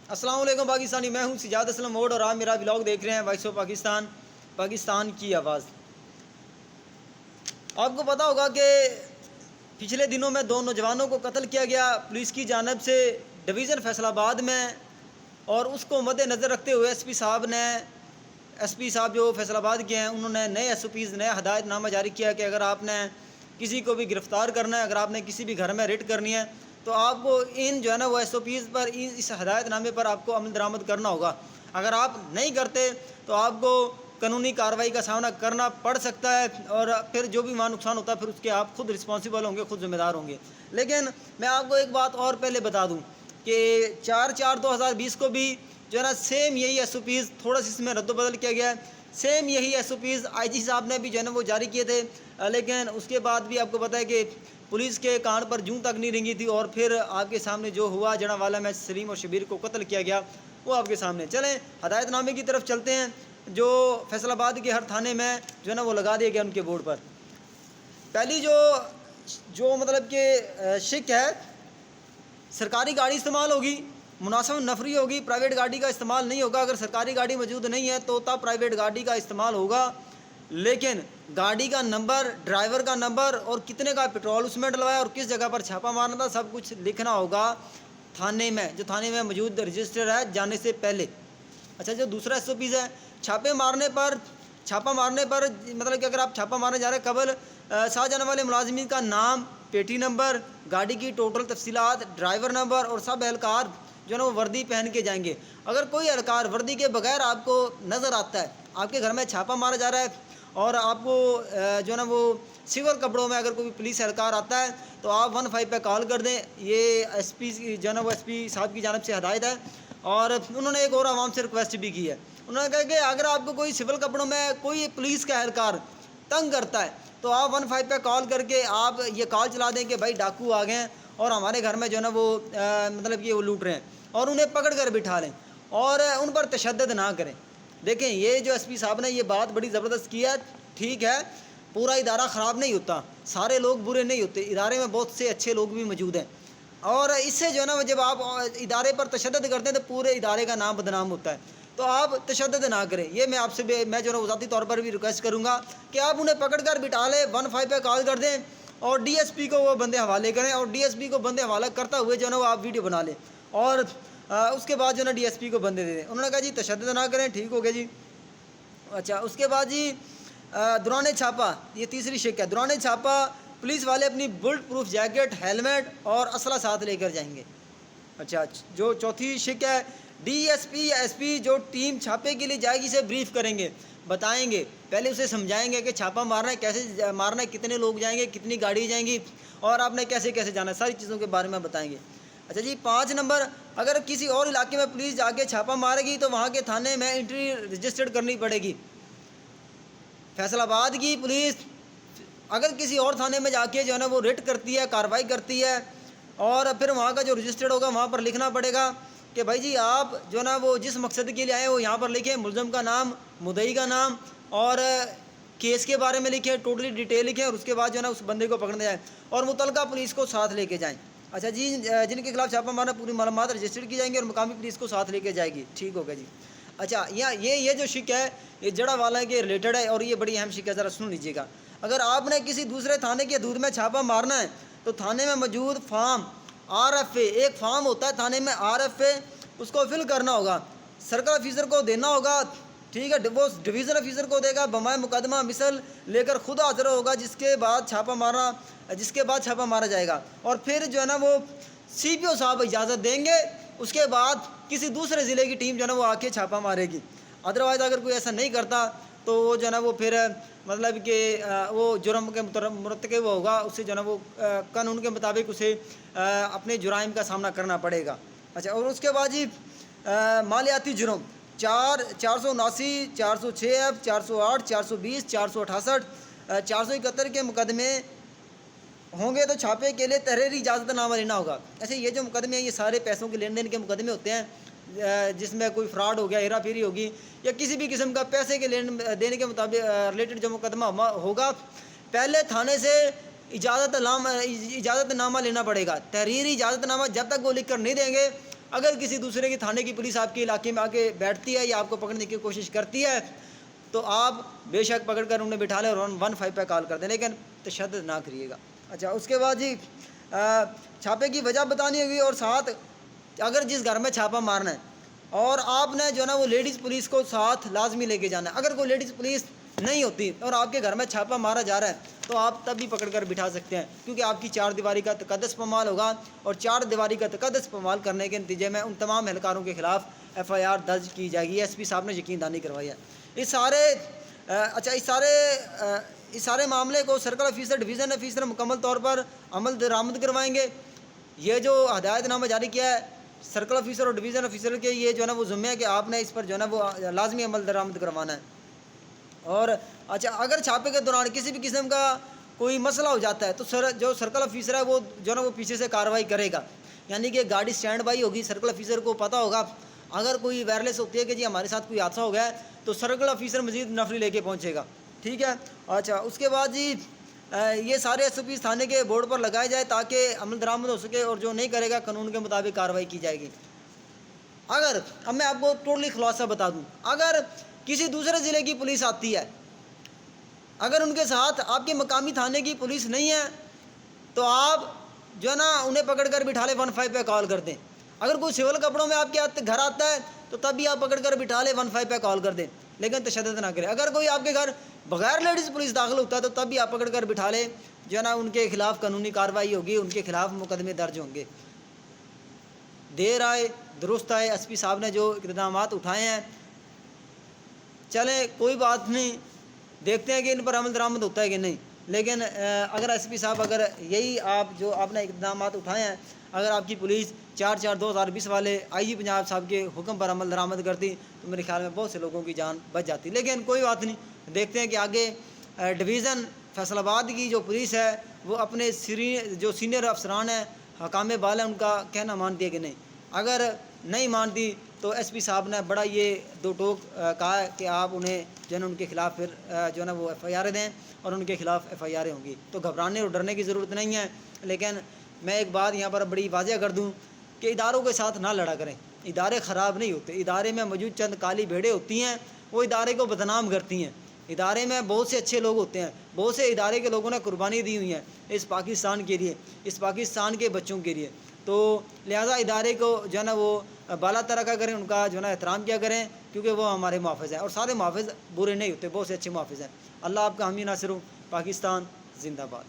السلام علیکم پاکستانی، میں ہوں سجاد اسلم موڈ اور آپ میرا ولاگ دیکھ رہے ہیں وائس آف پاکستان، پاکستان کی آواز۔ آپ کو پتا ہوگا کہ پچھلے دنوں میں 2 نوجوانوں کو قتل کیا گیا پولیس کی جانب سے ڈویژن فیصل آباد میں، اور اس کو مد نظر رکھتے ہوئے ایس پی صاحب جو فیصل آباد کے ہیں، انہوں نے نئے SOPs نئے ہدایت نامہ جاری کیا کہ اگر آپ نے کسی کو بھی گرفتار کرنا ہے، اگر آپ نے کسی بھی گھر میں ریڈ کرنی ہے تو آپ کو ان جو ہے نا وہ SOPs پر اس ہدایت نامے پر آپ کو عمل درآمد کرنا ہوگا۔ اگر آپ نہیں کرتے تو آپ کو قانونی کارروائی کا سامنا کرنا پڑ سکتا ہے، اور پھر جو بھی وہاں نقصان ہوتا ہے پھر اس کے آپ خود رسپانسیبل ہوں گے، خود ذمہ دار ہوں گے۔ لیکن میں آپ کو ایک بات اور پہلے بتا دوں کہ 4/4/2020 کو بھی جو ہے نا سیم یہی SOPs، تھوڑا سا اس میں رد و بدل کیا گیا ہے، سیم یہی SOPs IG صاحب نے بھی جو ہے نا وہ جاری کیے تھے، لیکن اس کے بعد بھی آپ کو پتہ ہے کہ پولیس کے کان پر جوں تک نہیں رنگی تھی، اور پھر آپ کے سامنے جو ہوا جڑا والا میں سلیم اور شبیر کو قتل کیا گیا وہ آپ کے سامنے۔ چلیں ہدایت نامے کی طرف چلتے ہیں جو فیصل آباد کے ہر تھانے میں جو ہے نا وہ لگا دیا گیا ان کے بورڈ پر۔ پہلی جو مطلب کہ شک ہے، سرکاری گاڑی استعمال ہوگی، مناسب نفری ہوگی، پرائیویٹ گاڑی کا استعمال نہیں ہوگا۔ اگر سرکاری گاڑی موجود نہیں ہے تو تب پرائیویٹ گاڑی کا استعمال ہوگا، لیکن گاڑی کا نمبر، ڈرائیور کا نمبر اور کتنے کا پیٹرول اس میں ڈلوایا اور کس جگہ پر چھاپا مارنا تھا، سب کچھ لکھنا ہوگا تھانے میں، جو تھانے میں موجود رجسٹر ہے جانے سے پہلے۔ اچھا، جو دوسرا SOPs ہے، چھاپا مارنے پر مطلب کہ اگر آپ چھاپا مارنے جا رہے ہیں، قبل ساتھ جانے والے ملازمین کا نام، پیٹی نمبر، گاڑی کی ٹوٹل تفصیلات، ڈرائیور نمبر، اور سب اہلکار جو ہے نا وہ وردی پہن کے جائیں گے۔ اگر کوئی اہلکار وردی کے بغیر آپ کو نظر آتا ہے، آپ کے گھر میں چھاپا مارا جا رہا ہے اور آپ کو جو ہے نا وہ سول کپڑوں میں اگر کوئی پولیس اہلکار آتا ہے تو آپ 15 پہ کال کر دیں۔ یہ SP جو ہے نا وہ SP صاحب کی جانب سے ہدایت ہے، اور انہوں نے ایک اور عوام سے ریکویسٹ بھی کی ہے۔ انہوں نے کہا کہ اگر آپ کو کوئی سول کپڑوں میں کوئی پولیس کا اہلکار تنگ کرتا ہے تو آپ 15 پہ کال کر کے آپ یہ کال چلا دیں کہ بھائی ڈاکو آ گئے ہیں اور ہمارے گھر میں جو ہے نا وہ مطلب کہ وہ لوٹ رہے ہیں، اور انہیں پکڑ کر بٹھا لیں اور ان پر تشدد نہ کریں۔ دیکھیں یہ جو SP صاحب نے یہ بات بڑی زبردست کی ہے۔ ٹھیک ہے، پورا ادارہ خراب نہیں ہوتا، سارے لوگ برے نہیں ہوتے، ادارے میں بہت سے اچھے لوگ بھی موجود ہیں، اور اس سے جو ہے نا جب آپ ادارے پر تشدد کرتے ہیں تو پورے ادارے کا نام بدنام ہوتا ہے۔ تو آپ تشدد نہ کریں، یہ میں آپ سے میں جو ہے نا ذاتی طور پر بھی ریکویسٹ کروں گا کہ آپ انہیں پکڑ کر بٹھا لیں، 15 پہ کال کر دیں اور DSP کو وہ بندے حوالے کریں، اور DSP کو بندے حوالہ کرتا ہوئے جو ہے نا وہ آپ ویڈیو بنا لیں، اور اس کے بعد جو ہے نا DSP کو بندے دے دیں۔ انہوں نے کہا جی تشدد نہ کریں، ٹھیک ہو گیا جی۔ اچھا، اس کے بعد جی دوران چھاپا، یہ تیسری شک ہے، دوران چھاپا پولیس والے اپنی بلٹ پروف جیکٹ، ہیلمٹ اور اسلحہ ساتھ لے کر جائیں گے۔ اچھا، جو چوتھی شک ہے، DSP یا SP جو ٹیم چھاپے کے لیے جائے گی اسے بریف کریں گے، بتائیں گے، پہلے اسے سمجھائیں گے کہ چھاپا مارنا ہے، کیسے مارنا ہے، کتنے لوگ جائیں گے، کتنی گاڑی جائیں گی، اور آپ نے کیسے جانا ہے، ساری چیزوں کے بارے میں بتائیں گے۔ اچھا جی، 5 نمبر، اگر کسی اور علاقے میں پولیس جا کے چھاپا مارے گی تو وہاں کے تھانے میں انٹری رجسٹرڈ کرنی پڑے گی۔ فیصل آباد کی پولیس اگر کسی اور تھانے میں جا کے جو ہے نا وہ ریٹ کرتی ہے، کارروائی کرتی ہے، اور پھر وہاں کا جو رجسٹرڈ ہوگا وہاں پر لکھنا پڑے گا کہ بھائی جی آپ جو ہے نا وہ جس مقصد کے لیے آئے وہ یہاں پر لکھیں، ملزم کا نام، مدعی کا نام اور کیس کے بارے میں لکھیں، ٹوٹلی ڈیٹیل لکھیں، اور اس کے بعد جو ہے نا اس بندے کو پکڑنے جائیں اور متعلقہ پولیس کو ساتھ لے کے جائیں۔ اچھا جی، جن کے خلاف چھاپا مارنا پوری معلومات رجسٹر کی جائیں گی اور مقامی پولیس کو ساتھ لے کے جائے گی، ٹھیک ہوگا جی۔ اچھا، یہ جو شک ہے یہ جڑا والا کے ریلیٹڈ ہے، اور یہ بڑی اہم شک ہے، ذرا سن لیجیے گا۔ اگر آپ نے کسی دوسرے تھانے کی حدود میں چھاپا مارنا ہے تو تھانے میں موجود فارم RFA، ایک فارم ہوتا ہے تھانے میں RFA، اس کو فل کرنا ہوگا، سرکل آفیسر کو دینا ہوگا، ٹھیک ہے، وہ ڈویژن آفیسر کو دے گا، بمائے مقدمہ مثل لے کر خود حاضر ہوگا، جس کے بعد چھاپا مارا جائے گا، اور پھر جو ہے نا وہ CPO صاحب اجازت دیں گے، اس کے بعد کسی دوسرے ضلع کی ٹیم جو ہے نا وہ آ کے چھاپا مارے گی۔ ادروائز اگر کوئی ایسا نہیں کرتا تو وہ جو ہے نا وہ پھر مطلب کہ وہ جرم کے مرتکب ہوگا، اسے جو ہے نا وہ قانون کے مطابق اسے اپنے جرائم کا سامنا کرنا پڑے گا۔ اچھا، اور اس کے بعد جی مالیاتی جرم 479، 406F، 408، 420، 468، 471 کے مقدمے ہوں گے تو چھاپے کے لیے تحریری اجازت نامہ لینا ہوگا۔ ایسے یہ جو مقدمے ہیں یہ سارے پیسوں کے لین دین کے مقدمے ہوتے ہیں، جس میں کوئی فراڈ ہو گیا، ہیرا پھیری ہوگی، یا کسی بھی قسم کا پیسے کے لین دینے کے مطابق ریلیٹڈ جو مقدمہ ہوگا، پہلے تھانے سے اجازت نامہ لینا پڑے گا۔ تحریری اجازت نامہ جب تک وہ لکھ کر نہیں دیں گے، اگر کسی دوسرے کی تھانے کی پولیس آپ کے علاقے میں آ کے بیٹھتی ہے یا آپ کو پکڑنے کی کوشش کرتی ہے تو آپ بے شک پکڑ کر انہیں بٹھا لیں اور 115 پہ کال کر دیں، لیکن تشدد نہ کریے گا۔ اچھا، اس کے بعد جی چھاپے کی وجہ بتانی ہوگی، اور ساتھ اگر جس گھر میں چھاپا مارنا ہے اور آپ نے جو ہے نا وہ لیڈیز پولیس کو ساتھ لازمی لے کے جانا ہے۔ اگر کوئی لیڈیز پولیس نہیں ہوتی اور آپ کے گھر میں چھاپا مارا جا رہا ہے تو آپ تب بھی پکڑ کر بٹھا سکتے ہیں، کیونکہ آپ کی 4 دیواری کا تقدس پامال ہوگا، اور 4 دیواری کا تقدس پامال کرنے کے نتیجے میں ان تمام اہلکاروں کے خلاف FIR درج کی جائے گی۔ SP صاحب نے یقین دہانی کروائی ہے۔ اس سارے معاملے کو سرکل آفیسر ڈویژن آفیسر مکمل طور پر عمل درآمد کروائیں گے۔ یہ جو ہدایت نامہ جاری کیا ہے سرکل آفیسر اور ڈویژن آفیسر کے، یہ جو ہے نا وہ ذمہ ہے کہ آپ نے اس پر جو ہے نا وہ لازمی عمل درآمد کروانا ہے۔ اور اچھا، اگر چھاپے کے دوران کسی بھی قسم کا کوئی مسئلہ ہو جاتا ہے تو جو سرکل آفیسر ہے وہ جو ہے نا وہ پیچھے سے کارروائی کرے گا، یعنی کہ گاڑی اسٹینڈ بائی ہوگی، سرکل آفیسر کو پتہ ہوگا اگر کوئی وائرلیس ہوتی ہے کہ جی ہمارے ساتھ کوئی حادثہ ہو گیا ہے تو سرکل آفیسر مزید نفری لے کے پہنچے گا، ٹھیک ہے۔ اچھا، اس کے بعد جی یہ سارے SOPs تھانے کے بورڈ پر لگائے جائے تاکہ عمل درآمد ہو سکے، اور جو نہیں کرے گا قانون کے مطابق کارروائی کی جائے گی۔ اگر اب میں آپ کو ٹوٹلی خلاصہ بتا دوں، اگر کسی دوسرے ضلع کی پولیس آتی ہے، اگر ان کے ساتھ آپ کے مقامی تھانے کی پولیس نہیں ہے تو آپ جو ہے نا انہیں پکڑ کر بٹھا لیں، 15 پہ کال کر دیں۔ اگر کوئی سول کپڑوں میں آپ کے گھر آتا ہے تو تب بھی آپ پکڑ کر بٹھا لیں، 15 پہ کال کر دیں، لیکن تشدد نہ کریں۔ اگر کوئی آپ کے گھر بغیر لیڈیز پولیس داخل ہوتا ہے تو تب بھی آپ پکڑ کر بٹھا لیں، جو ہے نا ان کے خلاف قانونی کارروائی ہوگی، ان کے خلاف مقدمے درج ہوں گے۔ دیر آئے درست آئے، SP صاحب نے جو اقدامات اٹھائے ہیں، چلیں کوئی بات نہیں، دیکھتے ہیں کہ ان پر عمل درآمد ہوتا ہے کہ نہیں، لیکن اگر SP صاحب اگر یہی آپ نے اقدامات اٹھائے ہیں، اگر آپ کی پولیس 4/4/2020 والے IG پنجاب صاحب کے حکم پر عمل درآمد کرتی تو میرے خیال میں بہت سے لوگوں کی جان بچ جاتی، لیکن کوئی بات نہیں، دیکھتے ہیں کہ آگے ڈویژن فیصل آباد کی جو پولیس ہے وہ اپنے جو سینئر افسران ہیں، حکام بال ہیں، ان کا کہنا مانتی ہے کہ نہیں۔ اگر نہیں مانتی تو SP صاحب نے بڑا یہ 2 ٹوک کہا ہے کہ آپ انہیں جو ہے نا ان کے خلاف پھر جو ہے نا وہ FIR دیں، اور ان کے خلاف FIR ہوں گی، تو گھبرانے اور ڈرنے کی ضرورت نہیں ہے۔ لیکن میں ایک بات یہاں پر بڑی واضح کر دوں کہ اداروں کے ساتھ نہ لڑا کریں، ادارے خراب نہیں ہوتے، ادارے میں موجود چند کالی بھیڑیں ہوتی ہیں، وہ ادارے کو بدنام کرتی ہیں۔ ادارے میں بہت سے اچھے لوگ ہوتے ہیں، بہت سے ادارے کے لوگوں نے قربانی دی ہوئی ہیں اس پاکستان کے لیے، اس پاکستان کے بچوں کے لیے، تو لہٰذا ادارے کو جو ہے نا وہ بالا ترقہ کریں، ان کا جو ہے نا احترام کیا کریں، کیونکہ وہ ہمارے محافظ ہیں، اور سارے محافظ برے نہیں ہوتے، بہت سے اچھے محافظ ہیں۔ اللہ آپ کا حامی ناصر ہو۔ پاکستان زندہ باد۔